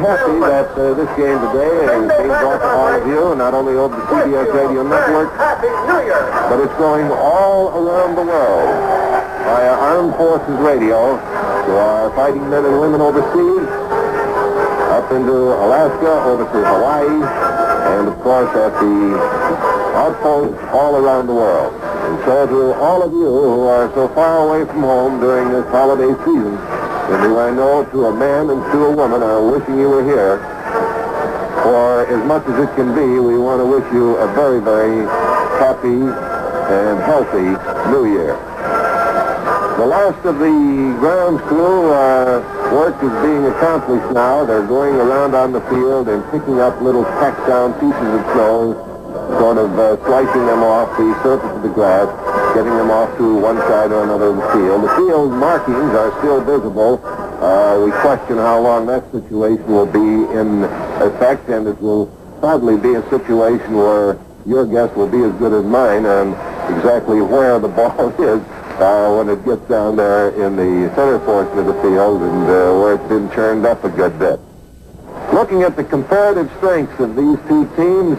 happy that this game today is being brought to all of you, not only over the CBS Radio Network, but it's going all around the world via Armed Forces Radio to our fighting men and women overseas, up into Alaska, over to Hawaii, and of course at the outposts all around the world. And so to all of you who are so far away from home during this holiday season, and who I know to a man and to a woman are wishing you were here, for as much as it can be, we want to wish you a very, very happy and healthy New Year. The last of the grounds crew work is being accomplished now. They're going around on the field and picking up little packed down pieces of snow, sort of slicing them off the surface of the grass, getting them off to one side or another of the field. The field markings are still visible. We question how long that situation will be in effect, and it will probably be a situation where your guess will be as good as mine on exactly where the ball is when it gets down there in the center portion of the field and where it's been churned up a good bit. Looking at the comparative strengths of these two teams,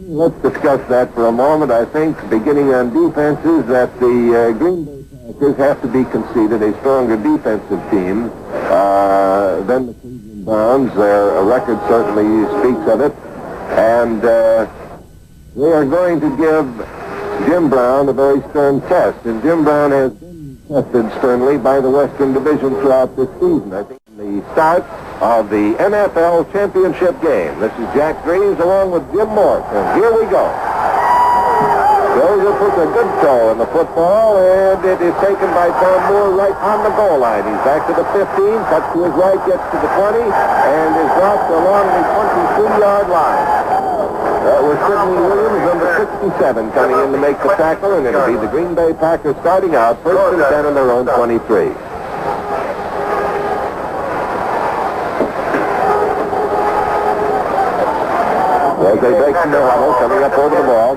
let's discuss that for a moment. I think, beginning on defenses, that the Green Bay Packers have to be conceded a stronger defensive team than the Cleveland Browns. Their record certainly speaks of it. And they are going to give Jim Brown a very stern test. And Jim Brown has been tested sternly by the Western Division throughout this season. I think the start of the NFL championship game. This is Jack Greaves along with Jim Morse, and here we go. Joseph puts a good throw in the football, and it is taken by Tom Moore right on the goal line. He's back to the 15, cuts to his right, gets to the 20, and is dropped along the 23-yard line. That was Sidney Williams, number 67, coming in to make the tackle, and it'll be the Green Bay Packers starting out first and 10 on their own 23. As they break from their huddle, coming up over the ball,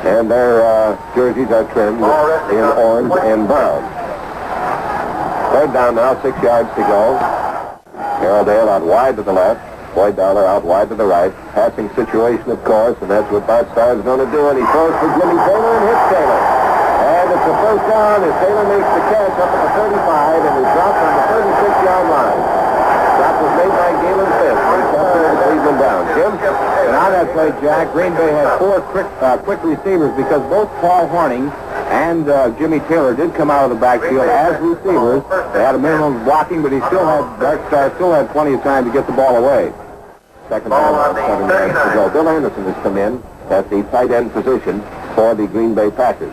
and their jerseys are trimmed in orange and brown. Third down now, 6 yards to go. Carroll Dale out wide to the left. Boyd Dowler out wide to the right. Passing situation, of course, and that's what Bart Starr is going to do, and he throws for Jimmy Taylor and hits Taylor. And it's a first down as Taylor makes the catch up at the 35 and is dropped on the 36-yard line. That was made by Galen Fisk, captain of the Cleveland Browns. Jim? And on that play, Jack, Green Bay had 4 quick receivers because both Paul Hornung and Jimmy Taylor did come out of the backfield as receivers. They had a minimum of blocking, but Bart Starr still had plenty of time to get the ball away. Second down, 7 yards to go. Bill Anderson has come in at the tight end position for the Green Bay Packers.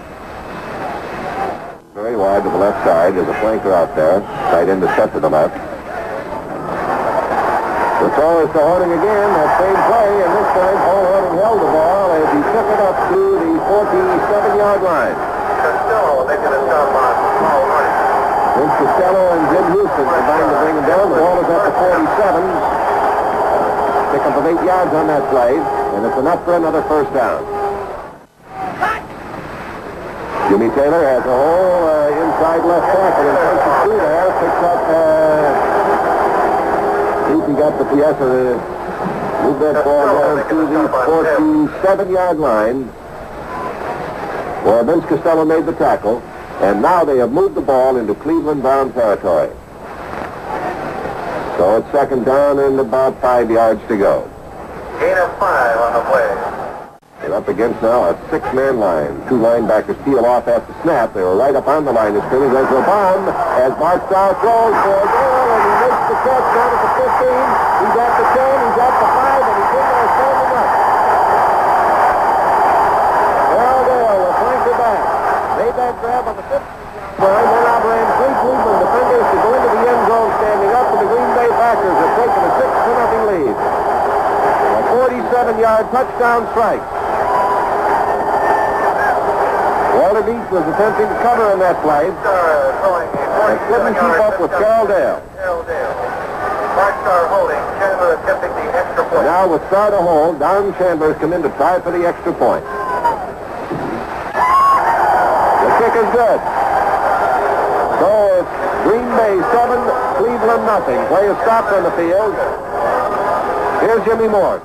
Very wide to the left side. There's a flanker out there. Tight end is set to the left. The throw is to Hornung again, that same play, and this time Paul Hornung held the ball as he took it up to the 47-yard line. Costello making a stop on Paul Hornung. Vince Costello and Jim Houston combined to bring him down. The ball is at the 47. Pickup of 8 yards on that play, and it's enough for another first down. Jimmy Taylor has a hole inside left tackle and punches through there, picks up he got the Piazza, moved that ball down to the 47-yard line, where Vince Costello made the tackle, and now they have moved the ball into Cleveland Brown territory. So it's second down and about 5 yards to go. Gain of 5 on the play. They're up against now a 6-man line. 2 linebackers peel off after snap. They were right up on the line of scrimmage. There's a bomb as Bart Starr throws for a goal, and he makes the catch down at the 15. He's at the 10, he's at the 5, and he's in there standing up. Carroll Dale will flank it back. Made that grab on the 15th line. Then outran 3 Cleveland defenders to go into the end zone standing up, and the Green Bay Packers have taken a 6-0 lead. A 47-yard touchdown strike. Walter Beach was attempting to cover on that play. And couldn't keep up with Carroll Dale. Bart Starr holding. Chandler attempting the extra point. Now with Starr to hold, Don Chandler has come in to try for the extra point. The kick is good. So it's Green Bay 7, Cleveland nothing. Play is stopped on the field. Here's Jimmy Morse.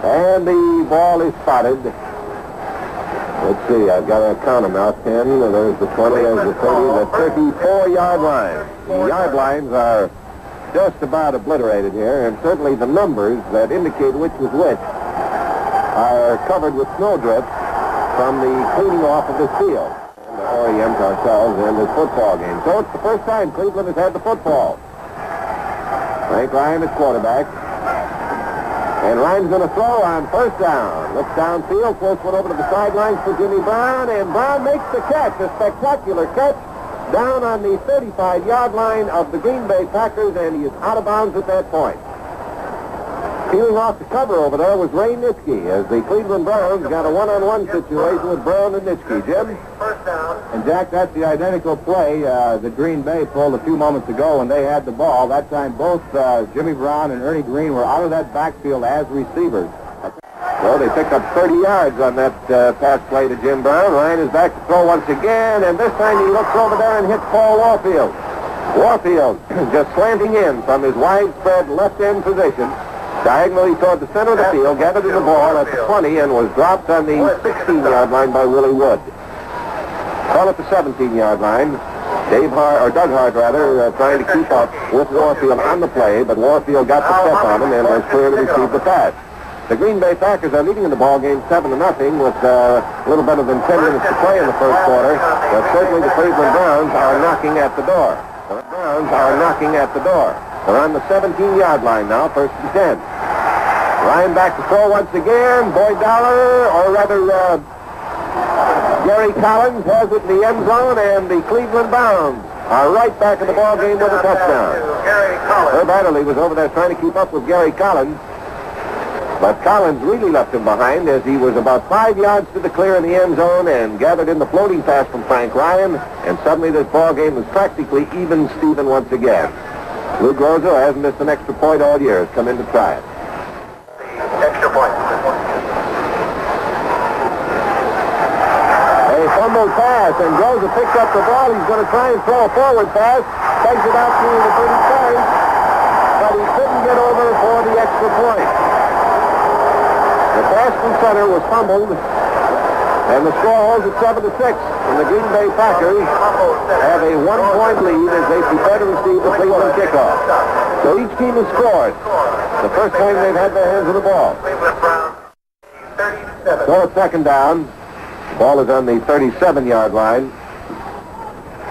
And the ball is spotted. Let's see, I've got to count them now. 10, there's the 20, there's the 30, the 34-yard line. The yard lines are just about obliterated here, and certainly the numbers that indicate which is which are covered with snowdrift from the cleaning off of this field. And to orient ourselves in this football game. So it's the first time Cleveland has had the football. Frank Ryan is quarterback. And Ryan's going to throw on first down. Looks downfield, close one over to the sidelines for Jimmy Brown, and Brown makes the catch, a spectacular catch, down on the 35-yard line of the Green Bay Packers, and he is out of bounds at that point. Peeling off the cover over there was Ray Nitschke, as the Cleveland Browns got a one-on-one situation with Brown and Nitschke. Jim? First down. And, Jack, that's the identical play that Green Bay pulled a few moments ago when they had the ball. That time both Jimmy Brown and Ernie Green were out of that backfield as receivers. Well, they picked up 30 yards on that pass play to Jim Brown. Ryan is back to throw once again, and this time he looks over there and hits Paul Warfield. Warfield just slanting in from his widespread left-end position, diagonally toward the center of the field, gathered in the ball at the 20, and was dropped on the 16-yard line by Willie Wood. Call at the 17-yard line. Doug Hart, trying to keep up with Warfield on the play, but Warfield got the step on him and was clear to receive the pass. The Green Bay Packers are leading in the ball game 7-0 with a little better than 10 minutes to play in the first quarter, but certainly the Cleveland Browns are knocking at the door. The Browns are knocking at the door. They're on the 17-yard line now, first and 10. Ryan back to throw once again. Boyd Dollar, or rather Gary Collins has it in the end zone, and the Cleveland Browns are right back in the ball game with a touchdown. Herb Adderley was over there trying to keep up with Gary Collins, but Collins really left him behind as he was about 5 yards to the clear in the end zone and gathered in the floating pass from Frank Ryan, and suddenly this ball game was practically even Steven once again. Lou Groza hasn't missed an extra point all year. Has come in to try it. Extra point. A fumble pass, and Groza picks up the ball. He's going to try and throw a forward pass. Takes it out to the 35, but he couldn't get over for the extra point. The pass from center was fumbled, and the score holds at 7-6. And the Green Bay Packers have a 1-point lead as they prepare to receive the Cleveland kickoff. So each team has scored. The first time they've had their hands on the ball. So it's second down. The ball is on the 37-yard line.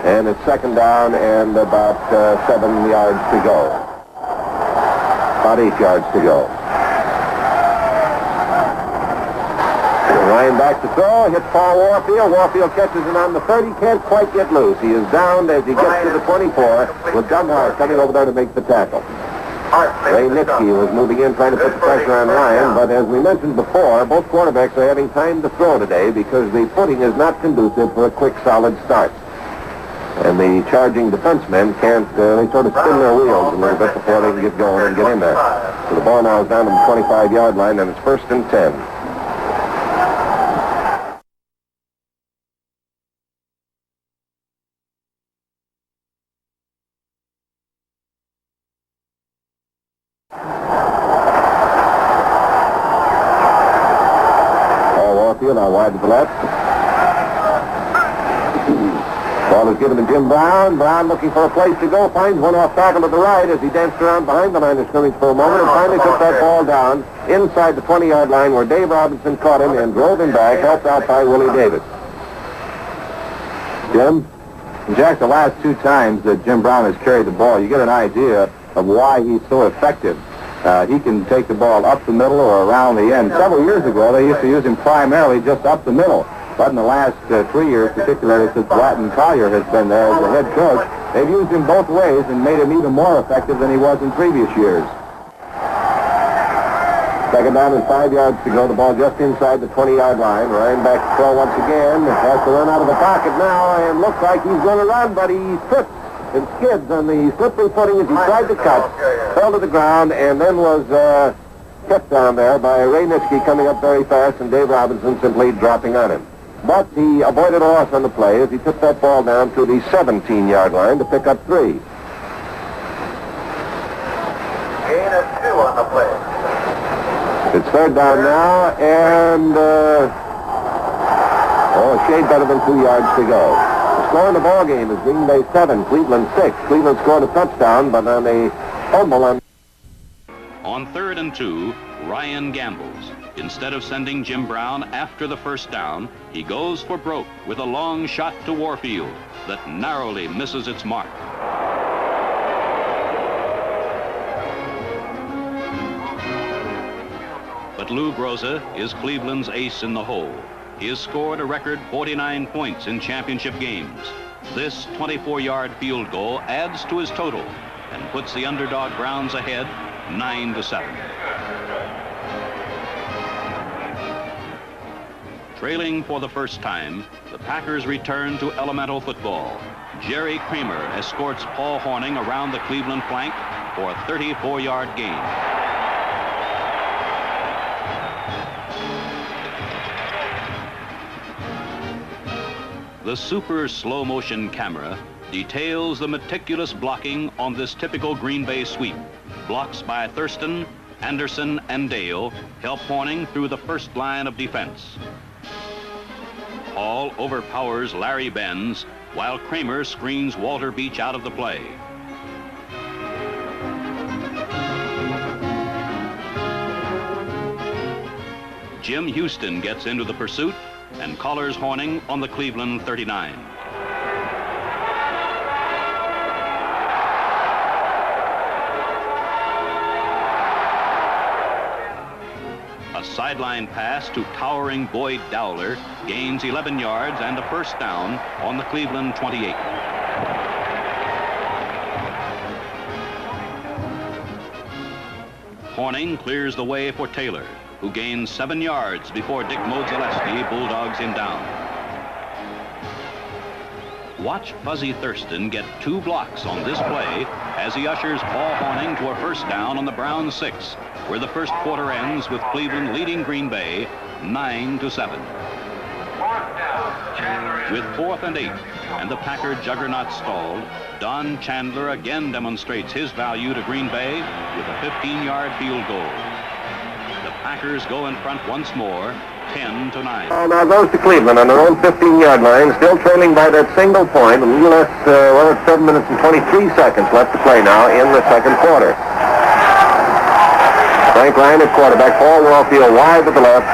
And it's second down and about 7 yards to go. About 8 yards to go. Ryan back to throw, hits Paul Warfield. Warfield catches him on the 30, can't quite get loose. He is downed as he gets to the 24, with Doug Hart coming over there to make the tackle. Ray Nitschke was moving in, trying to put the pressure on Ryan, but as we mentioned before, both quarterbacks are having time to throw today because the footing is not conducive for a quick, solid start. And the charging defensemen can't, they sort of spin their wheels a little bit before they can get going and get in there. So the ball now is down to the 25-yard line, and it's first and 10. Now wide to the left. Ball is given to Jim Brown. Brown looking for a place to go. Finds one off tackle to the right as he danced around behind the line of scrimmage for a moment and finally took that ball down inside the 20-yard line where Dave Robinson caught him and drove him back, helped out by Willie Davis. Jim? Jack, the last 2 times that Jim Brown has carried the ball, you get an idea of why he's so effective. He can take the ball up the middle or around the end. Several years ago, they used to use him primarily just up the middle. But in the last 3 years, particularly since Latin Collier has been there as the head coach, they've used him both ways and made him even more effective than he was in previous years. Second down and 5 yards to go. The ball just inside the 20-yard line. Ryan back to throw once again. Has to run out of the pocket now and looks like he's going to run, but he trips and skids on the slippery footing as he tried to cut, fell to the ground, and then was kept down there by Ray Nitschke coming up very fast and Dave Robinson simply dropping on him. But he avoided a loss on the play as he took that ball down to the 17-yard line to pick up 3. gain of 2 on the play. It's third down now, and a shade better than 2 yards to go. The score in the ball game is Green Bay 7, Cleveland 6. Cleveland scored a touchdown, but on a fumble on 3rd and 2, Ryan gambles. Instead of sending Jim Brown after the first down, he goes for broke with a long shot to Warfield that narrowly misses its mark. But Lou Groza is Cleveland's ace in the hole. He has scored a record 49 points in championship games. This 24-yard field goal adds to his total and puts the underdog Browns ahead 9-7. Trailing for the first time, the Packers return to elemental football. Jerry Kramer escorts Paul Hornung around the Cleveland flank for a 34-yard gain. The super slow-motion camera details the meticulous blocking on this typical Green Bay sweep. Blocks by Thurston, Anderson, and Dale help Hornung through the first line of defense. Hall overpowers Larry Benz, while Kramer screens Walter Beach out of the play. Jim Houston gets into the pursuit and collars Hornung on the Cleveland 39. A sideline pass to towering Boyd Dowler gains 11 yards and a first down on the Cleveland 28. Hornung clears the way for Taylor, who gains 7 yards before Dick Modzelewski bulldogs him down. Watch Fuzzy Thurston get 2 blocks on this play as he ushers Paul Hornung to a first down on the Browns 6, where the first quarter ends with Cleveland leading Green Bay 9-7. With 4th and 8 and the Packer juggernaut stalled, Don Chandler again demonstrates his value to Green Bay with a 15-yard field goal. The Packers go in front once more, 10-9. Now goes to Cleveland on their own 15-yard line, still trailing by that single point. A little less, it's 7 minutes and 23 seconds left to play now in the second quarter. Frank Ryan at quarterback, Paul Warfield wide to the left.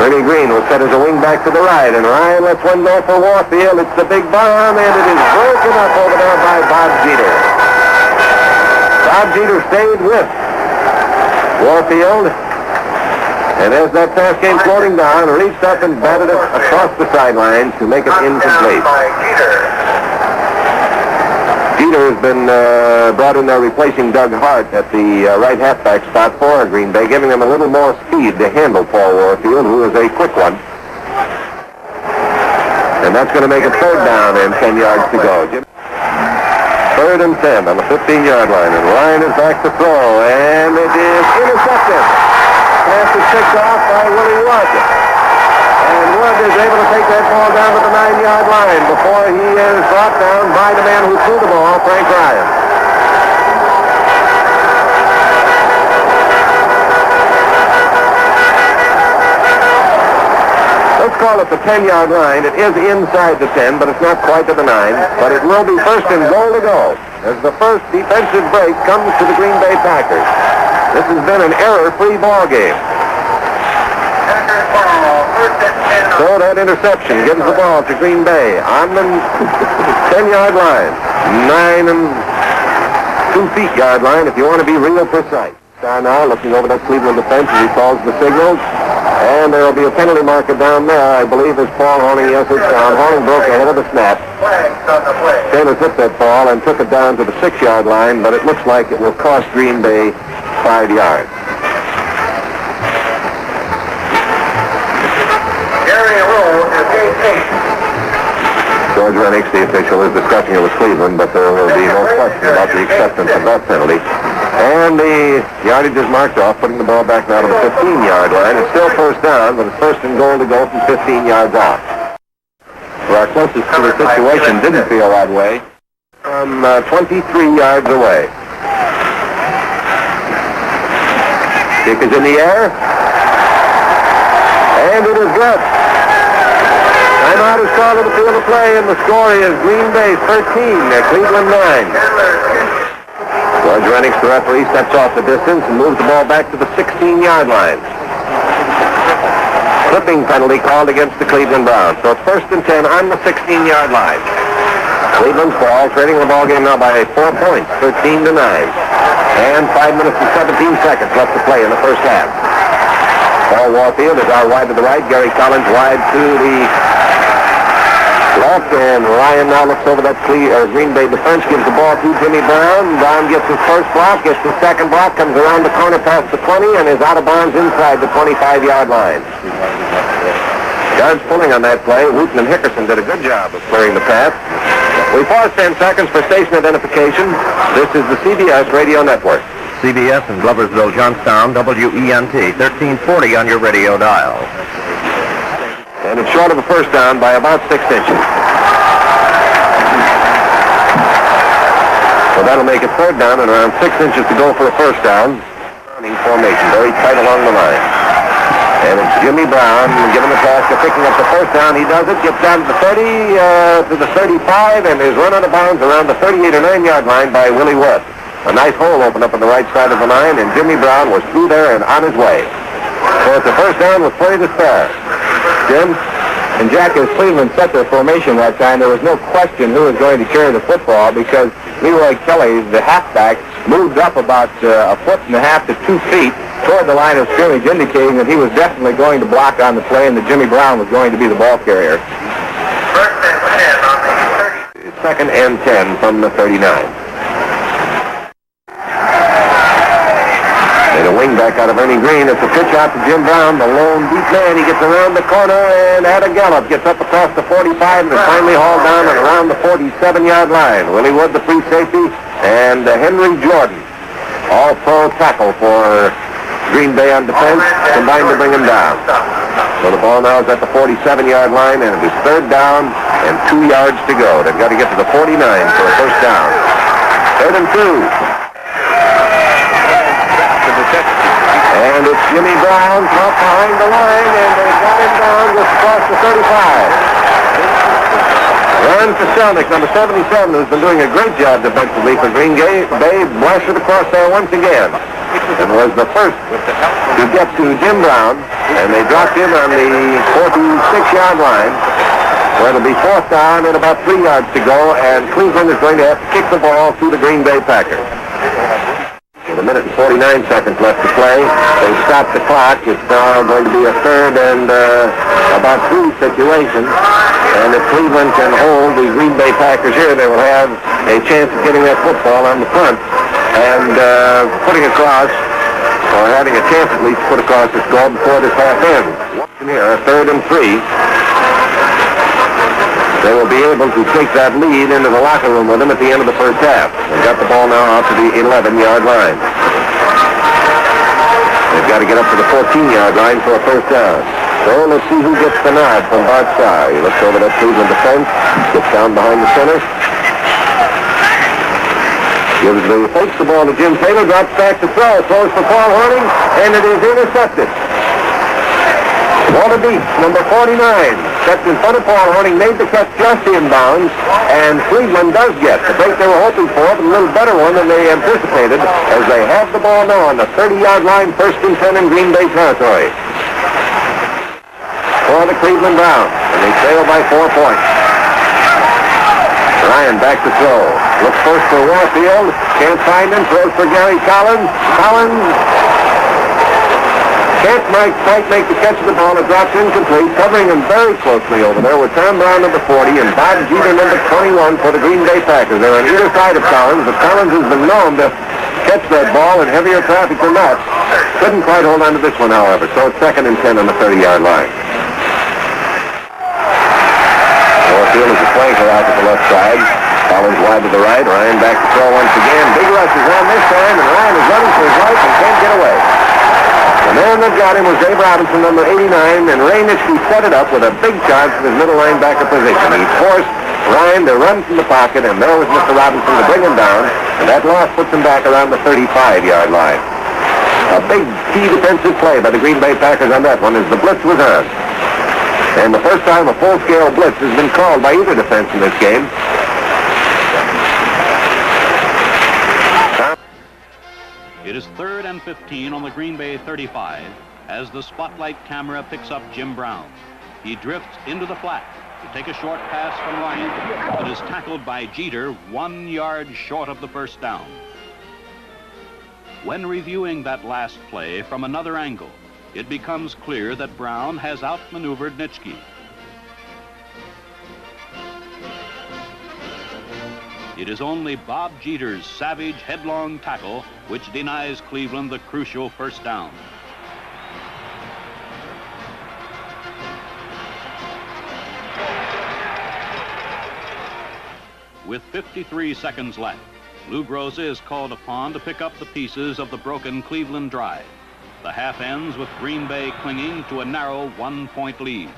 Ernie Green will set as a wing back to the right, and Ryan lets one go for Warfield. It's the big bomb, and it is broken up over there by Bob Jeter. Bob Jeter stayed with Warfield, and as that pass came floating down, reached up and batted it across the sideline to make it incomplete. Jeter has been brought in there replacing Doug Hart at the right halfback spot for Green Bay, giving them a little more speed to handle Paul Warfield, who is a quick one. And that's going to make it third down and 10 yards to go. Third and 10 on the 15-yard line, and Ryan is back to throw, and it is intercepted. Pass is picked off by Willie Wood. And Wood is able to take that ball down to the 9-yard line before he is brought down by the man who threw the ball, Frank Ryan. Let's call it the 10-yard line. It is inside the 10, but it's not quite to the 9. But it will be first and goal to go as the first defensive break comes to the Green Bay Packers. This has been an error-free ball game. So that interception gives the ball to Green Bay on the 10-yard line. 9 and 2 feet yard line if you want to be real precise. Now looking over that Cleveland defense as he calls the signals. And there will be a penalty marker down there, I believe, as Paul Hornung, yes, it's down. Hornung broke ahead of the snap. Taylor took that ball and took it down to the 6-yard line, but it looks like it will cost Green Bay 5 yards. George Rennicks, the official, is discussing it with Cleveland, but there will be no question about the acceptance of that penalty. And the yardage is marked off, putting the ball back now to the 15-yard line. It's still first down, but it's first and goal to go from 15 yards out. Well, our closest to the situation didn't feel that way. From 23 yards away. Kick is in the air. And it is good. Timeout is called to the field of play, and the score is Green Bay 13, Cleveland 9. George Rennicks, the referee, steps off the distance and moves the ball back to the 16-yard line. Clipping penalty called against the Cleveland Browns. So it's 1st and 10 on the 16-yard line. Cleveland's ball, trading the ball game now by 4 points, 13-9. And 5 minutes and 17 seconds left to play in the first half. Paul Warfield is out wide to the right. Gary Collins wide to the left. And Ryan now looks over that Green Bay defense, gives the ball to Jimmy Brown. Brown gets his first block, gets his second block, comes around the corner past the 20, and is out of bounds inside the 25-yard line. Guards pulling on that play. Wooten and Hickerson did a good job of clearing the path. We pause 10 seconds for station identification. This is the CBS Radio Network. CBS in Gloversville, Johnstown, WENT, 1340 on your radio dial. And it's short of a first down by about 6 inches. So that'll make it 3rd down and around 6 inches to go for a first down. Running formation, very tight along the line. And it's Jimmy Brown given the task of picking up the first down. He does it, gets down to the 30, to the 35, and is run out of bounds around the 38 or 9-yard line by Willie Wood. A nice hole opened up on the right side of the line, and Jimmy Brown was through there and on his way. So it's a first down with plenty to spare. Jim? And Jack, as Cleveland set their formation that time, there was no question who was going to carry the football because Leroy Kelly, the halfback, moved up about a foot and a half to 2 feet toward the line of scrimmage, indicating that he was definitely going to block on the play and that Jimmy Brown was going to be the ball carrier. 1st and 10 on the 30. 2nd and 10 from the 39. And a wing back out of Ernie Green. It's a pitch out to Jim Brown, the lone deep man. He gets around the corner and at a gallop gets up across the 45 and is finally hauled down and around the 47-yard line. Willie Wood, the free safety, and Henry Jordan, all-pro tackle for Green Bay on defense, combined to bring him down. So the ball now is at the 47-yard line, and it is 3rd down and 2 yards to go. They've got to get to the 49 for a first down. 3rd and 2. And it's Jimmy Brown up behind the line, and they got him down just across the 35. Ron Koselnik, number 77, has been doing a great job defensively for Green Bay. Blasted across there once again, and was the first to get to Jim Brown, and they dropped him on the 46-yard line, where it'll be 4th down and about 3 yards to go, and Cleveland is going to have to kick the ball to the Green Bay Packers. With 1 minute and 49 seconds left to play, they stop the clock. It's now going to be a 3rd and about 3 situation. And if Cleveland can hold the Green Bay Packers here, they will have a chance of getting that football on the front and putting across, or having a chance at least to put across this goal before this half ends. Here, a 3rd and 3. They will be able to take that lead into the locker room with them at the end of the first half. They've got the ball now out to the 11-yard line. They've got to get up to the 14-yard line for a first down. So let's see who gets the nod from Bart Starr. He looks over that Cleveland defense, gets down behind the center. Fakes the ball to Jim Taylor, drops back to throw, throws for Paul Hornung, and it is intercepted. Walter Beach, number 49, stepped in front of Paul Hornung, made the catch just inbounds, and Cleveland does get the break they were hoping for, but a little better one than they anticipated, as they have the ball now on the 30-yard line, 1st and 10 in Green Bay territory. For the Cleveland Browns, and they trail by 4 points. Ryan back to throw. Looks first for Warfield, can't find him, throws for Gary Collins. Collins can't quite make the catch of the ball. It drops incomplete, covering him very closely over there with Tom Brown, number 40, and Bob Jeter, number 21, for the Green Bay Packers. They're on either side of Collins, but Collins has been known to catch that ball in heavier traffic than that. Couldn't quite hold on to this one, however, so it's 2nd and 10 on the 30-yard line. Warfield is a flanker out to the left side. Collins wide to the right. Ryan back to throw once again. Big rush is on this time, and Ryan is running for his life and can't get away. The man that got him was Dave Robinson, number 89, and Ray Nitschke set it up with a big charge from his middle linebacker position. He forced Ryan to run from the pocket, and there was Mr. Robinson to bring him down, and that loss puts him back around the 35-yard line. A big key defensive play by the Green Bay Packers on that one as the blitz was on. And the first time a full-scale blitz has been called by either defense in this game. It is 3rd and 15 on the Green Bay 35 as the spotlight camera picks up Jim Brown. He drifts into the flat to take a short pass from Ryan, but is tackled by Jeter 1 yard short of the first down. When reviewing that last play from another angle, it becomes clear that Brown has outmaneuvered Nitschke. It is only Bob Jeter's savage headlong tackle which denies Cleveland the crucial first down. With 53 seconds left, Lou Groza is called upon to pick up the pieces of the broken Cleveland drive. The half ends with Green Bay clinging to a narrow 1-point lead.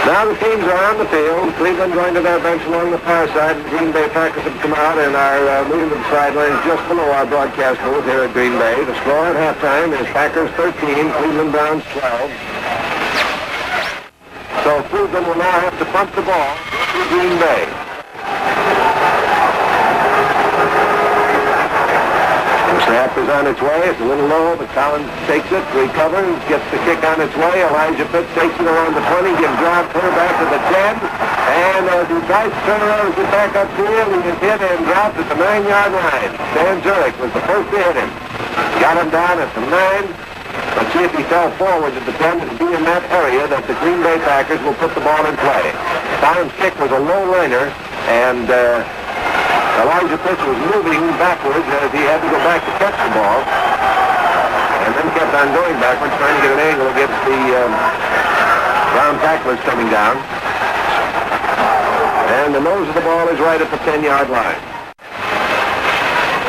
Now the teams are on the field. Cleveland going to their bench along the far side. The Green Bay Packers have come out and are moving to the sidelines just below our broadcast booth here at Green Bay. The score at halftime is Packers 13, Cleveland Browns 12. So Cleveland will now have to punt the ball to Green Bay. The snap is on its way. It's a little low, but Collins takes it, recovers, gets the kick on its way. Elijah Pitts takes it around the 20, gives Rob Turner back to the 10. And as he tries to turn around and get back upfield, he is hit and dropped at the 9-yard line. Stan Zurich was the first to hit him. Got him down at the 9. Let's see if he fell forward to the 10 and be in that area that the Green Bay Packers will put the ball in play. Collins' kick was a low liner, and Elijah Pitts was moving backwards as he had to go back to catch the ball. And then kept on going backwards, trying to get an angle against the Brown tacklers coming down. And the nose of the ball is right at the 10-yard line.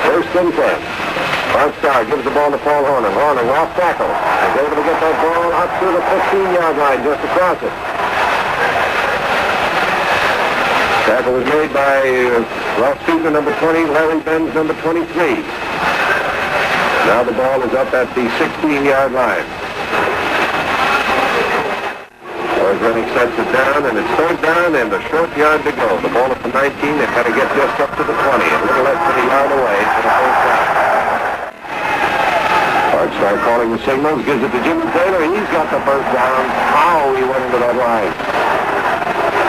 First and 10. Bart Starr gives the ball to Paul Hornung. Hornung off tackle. He's able to get that ball up to the 15-yard line, just across it. Tackle was made by Ralph Seager, number 20, Larry Benz, number 23. Now the ball is up at the 16-yard line. Running sets it down, and it's 3rd down and a short yard to go. The ball at the 19, they've got to get just up to the 20, a little less than a yard away for the first down. Bart Starr calling the signals, gives it to Jimmy Taylor. He's got the first down. How he went into that line.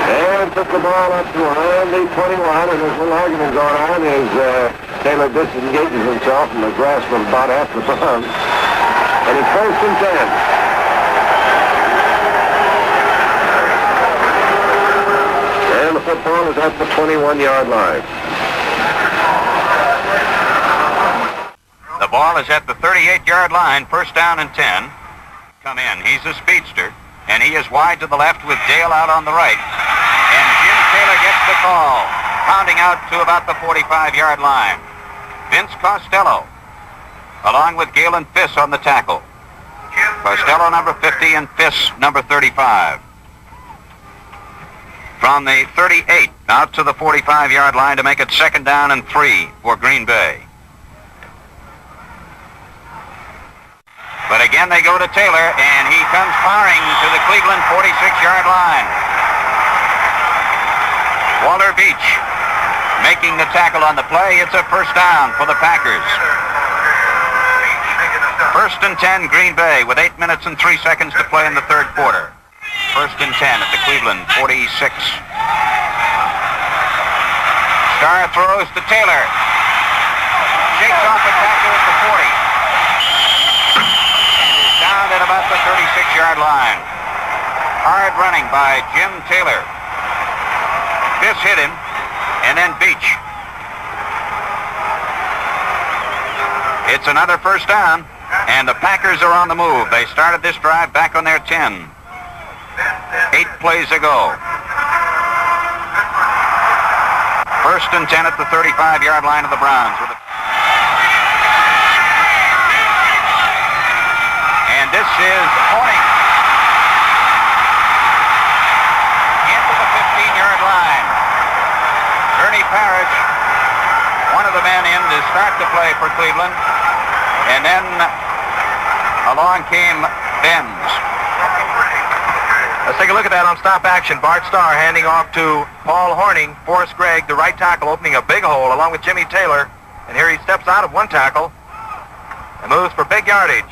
And took the ball up to around the 21, and there's a little argument going on as Taylor disengages himself from the grasp of about half the Browns. And it's 1st and 10. The football is at the 21-yard line. The ball is at the 38-yard line, 1st down and 10. Come in. He's a speedster, and he is wide to the left with Dale out on the right. And Jim Taylor gets the call, pounding out to about the 45-yard line. Vince Costello, along with Galen Fiss on the tackle. Costello number 50 and Fiss number 35. From the 38 out to the 45-yard line to make it 2nd down and 3 for Green Bay. But again they go to Taylor, and he comes firing to the Cleveland 46-yard line. Walter Beach making the tackle on the play. It's a 1st down for the Packers. 1st and 10 Green Bay with 8 minutes and 3 seconds to play in the 3rd quarter. 1st and 10 at the Cleveland 46. Starr throws to Taylor. Shakes off the tackle at the 40. And is down at about the 36-yard line. Hard running by Jim Taylor. Fiss hit him, and then Beach. It's another 1st down, and the Packers are on the move. They started this drive back on their 10. 8 plays ago. 1st and 10 at the 35-yard line of the Browns. And this is Hornung. Into the 15-yard line. Ernie Parrish, one of the men in to start left to play for Cleveland. And then along came Benz. Let's take a look at that on stop action. Bart Starr handing off to Paul Horning. Forrest Gregg, the right tackle, opening a big hole along with Jimmy Taylor. And here he steps out of one tackle and moves for big yardage.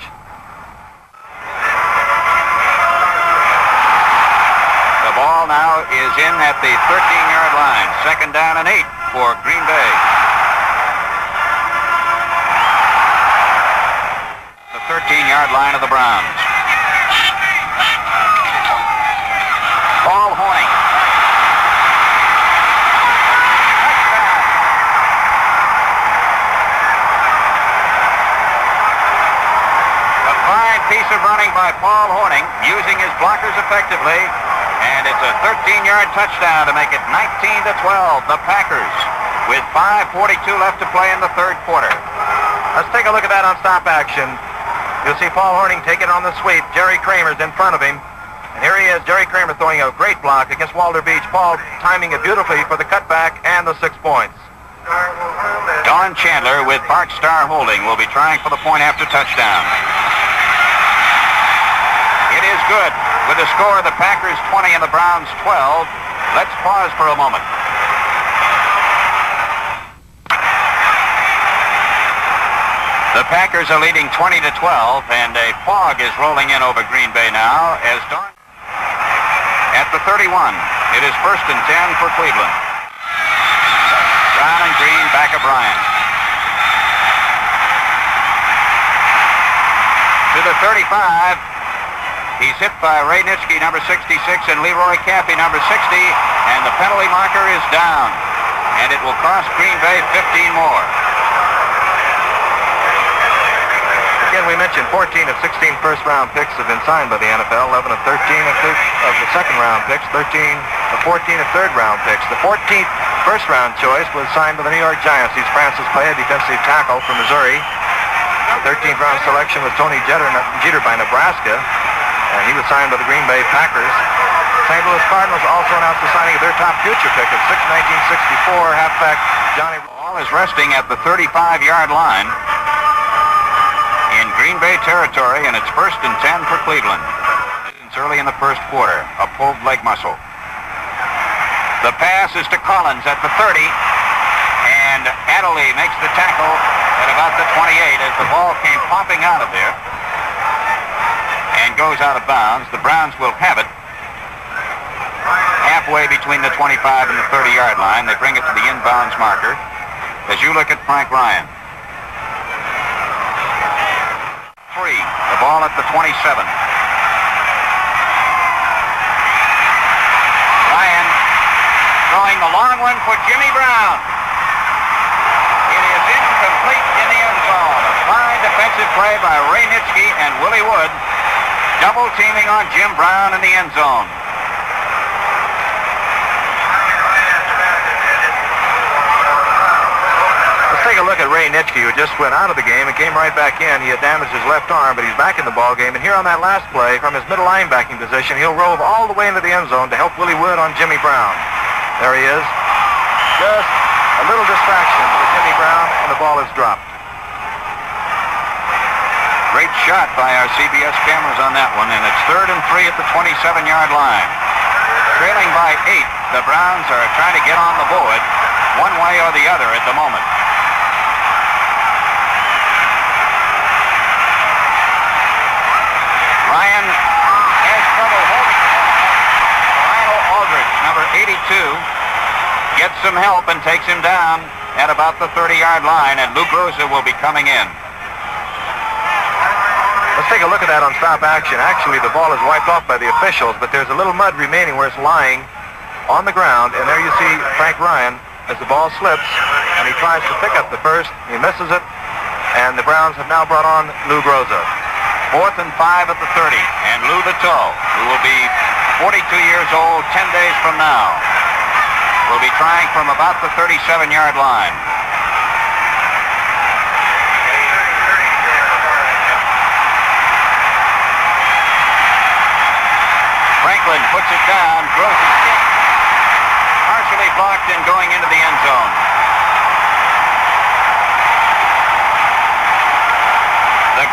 The ball now is in at the 13-yard line. 2nd down and 8 for Green Bay. The 13-yard line of the Browns. Paul Horning. A fine piece of running by Paul Horning, using his blockers effectively. And it's a 13-yard touchdown to make it 19-12. The Packers with 5:42 left to play in the third quarter. Let's take a look at that on stop action. You'll see Paul Horning take it on the sweep. Jerry Kramer's in front of him. And here he is, Jerry Kramer throwing a great block against Walter Beach. Paul timing it beautifully for the cutback and the 6 points. Don Chandler with Bart Starr holding will be trying for the point after touchdown. It is good. With the score of the Packers 20 and the Browns 12, let's pause for a moment. The Packers are leading 20-12, and a fog is rolling in over Green Bay now as Don... At the 31, it is 1st and 10 for Cleveland. Brown and Green back of Bryant. To the 35, he's hit by Ray Nitschke, number 66, and Leroy Caffey, number 60, and the penalty marker is down, and it will cost Green Bay 15 more. Again, we mentioned 14 of 16 first-round picks have been signed by the NFL. 11 of 13 of the second-round picks. 13 of 14 of third-round picks. The 14th first-round choice was signed by the New York Giants. He's Francis Clay, a defensive tackle from Missouri. The 13th round selection was Tony Jeter by Nebraska, and he was signed by the Green Bay Packers. St. Louis Cardinals also announced the signing of their top future pick of 1964 halfback Johnny. Ball is resting at the 35-yard line in Green Bay territory, and it's 1st and 10 for Cleveland. It's early in the first quarter, a pulled leg muscle. The pass is to Collins at the 30, and Adderley makes the tackle at about the 28 as the ball came popping out of there and goes out of bounds. The Browns will have it halfway between the 25 and the 30-yard line. They bring it to the inbounds marker as you look at Frank Ryan. The ball at the 27. Ryan throwing the long one for Jimmy Brown. It is incomplete in the end zone. A fine defensive play by Ray Nitschke and Willie Wood, double teaming on Jim Brown in the end zone. Take a look at Ray Nitschke, who just went out of the game and came right back in. He had damaged his left arm, but he's back in the ball game. And here on that last play, from his middle linebacking position, he'll rove all the way into the end zone to help Willie Wood on Jimmy Brown. There he is. Just a little distraction for Jimmy Brown, and the ball is dropped. Great shot by our CBS cameras on that one, and it's 3rd and 3 at the 27-yard line. Trailing by 8, the Browns are trying to get on the board one way or the other at the moment. Ryan has trouble holding the ball. Lionel Aldridge, number 82, gets some help and takes him down at about the 30-yard line, and Lou Groza will be coming in. Let's take a look at that on stop action. Actually, the ball is wiped off by the officials, but there's a little mud remaining where it's lying on the ground, and there you see Frank Ryan as the ball slips, and he tries to pick up the first. He misses it, and the Browns have now brought on Lou Groza. 4th and 5 at the 30, and Lou the Toe, who will be 42 years old 10 days from now, will be trying from about the 37-yard line. Franklin puts it down, throws it in, partially blocked and going into the end zone.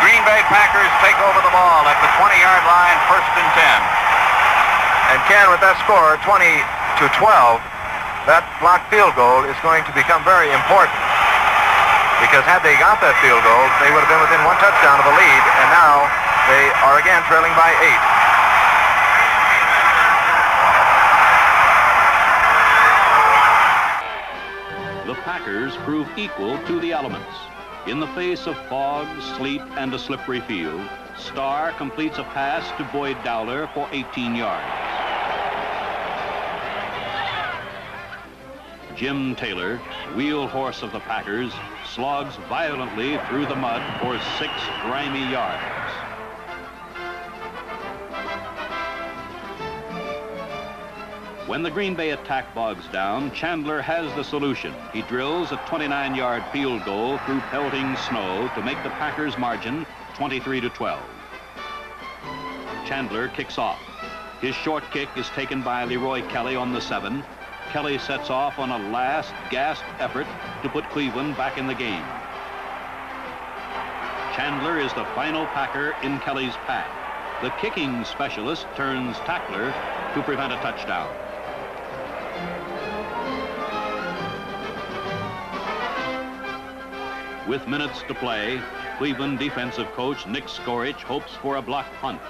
Green Bay Packers take over the ball at the 20-yard line, 1st and 10. And Ken, with that score, 20-12, that blocked field goal is going to become very important. Because had they got that field goal, they would have been within one touchdown of a lead, and now they are again trailing by 8. The Packers prove equal to the elements. In the face of fog, sleet, and a slippery field, Starr completes a pass to Boyd Dowler for 18 yards. Jim Taylor, wheel horse of the Packers, slogs violently through the mud for 6 grimy yards. When the Green Bay attack bogs down, Chandler has the solution. He drills a 29-yard field goal through pelting snow to make the Packers' margin 23-12. Chandler kicks off. His short kick is taken by Leroy Kelly on the 7. Kelly sets off on a last gasped effort to put Cleveland back in the game. Chandler is the final Packer in Kelly's pack. The kicking specialist turns tackler to prevent a touchdown. With minutes to play, Cleveland defensive coach Nick Skorich hopes for a block punt.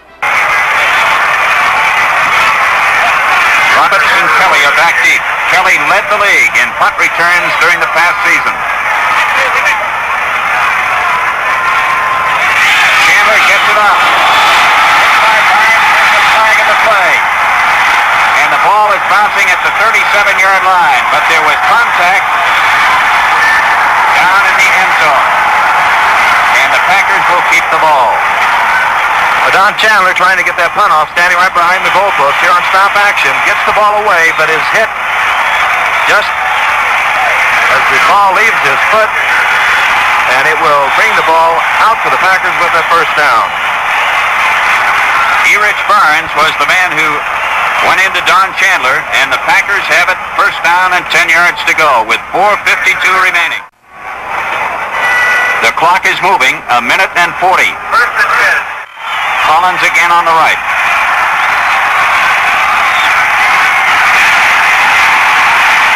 Roberts and Kelly are back deep. Kelly led the league in punt returns during the past season. Chandler gets it up. There's a flag in the play. And the ball is bouncing at the 37-yard line, but there was contact down in the end zone. And the Packers will keep the ball. Don Chandler trying to get that punt off, standing right behind the goalpost here on stop action. Gets the ball away, but is hit just as the ball leaves his foot. And it will bring the ball out for the Packers with a first down. Erich Barnes was the man who went into Don Chandler, and the Packers have it first down and 10 yards to go with 4:52 remaining. The clock is moving, 1 minute and 40. First and 10. Collins again on the right.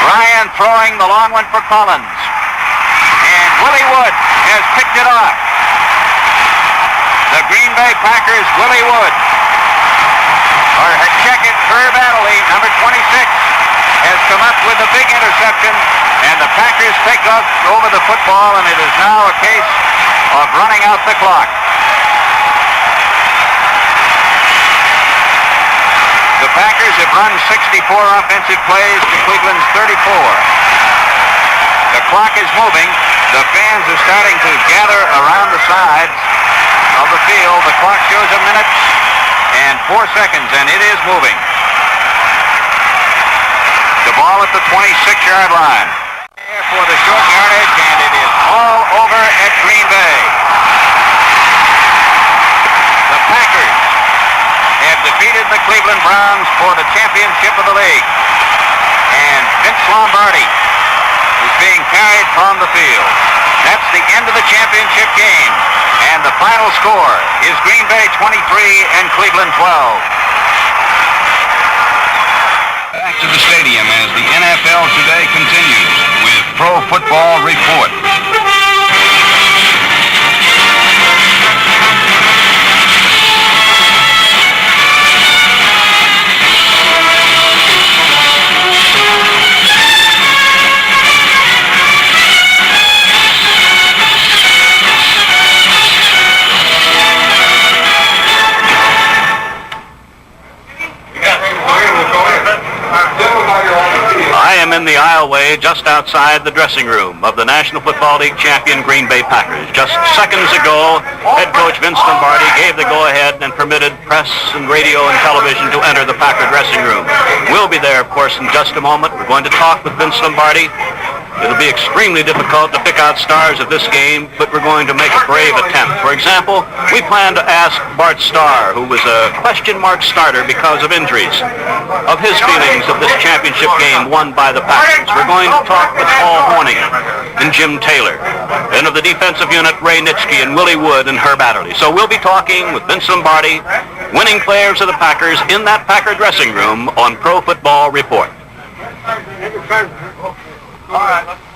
Ryan throwing the long one for Collins. And Willie Wood has picked it off. The Green Bay Packers, Willie Wood. Or check it, Herb Adderley, number 26, has come up with a big interception, and the Packers take off over the football, and it is now a case of running out the clock. The Packers have run 64 offensive plays to Cleveland's 34. The clock is moving. The fans are starting to gather around the sides of the field. The clock shows 1 minute and 4 seconds, and it is moving. The ball at the 26-yard line. For the short yardage, and it is all over at Green Bay. The Packers have defeated the Cleveland Browns for the championship of the league. And Vince Lombardi is being carried from the field. That's the end of the championship game. And the final score is Green Bay 23 and Cleveland 12. Back to the stadium as the NFL Today continues with Pro Football Report. I am in the aisleway just outside the dressing room of the National Football League champion Green Bay Packers. Just seconds ago, head coach Vince Lombardi gave the go-ahead and permitted press and radio and television to enter the Packer dressing room. We'll be there, of course, in just a moment. We're going to talk with Vince Lombardi. It'll be extremely difficult to pick out stars of this game, but we're going to make a brave attempt. For example, we plan to ask Bart Starr, who was a question mark starter because of injuries, of his feelings of this championship game won by the Packers. We're going to talk with Paul Hornung and Jim Taylor, and of the defensive unit, Ray Nitschke and Willie Wood and Herb Adderley. So we'll be talking with Vince Lombardi, winning players of the Packers, in that Packer dressing room on Pro Football Report. All right, let's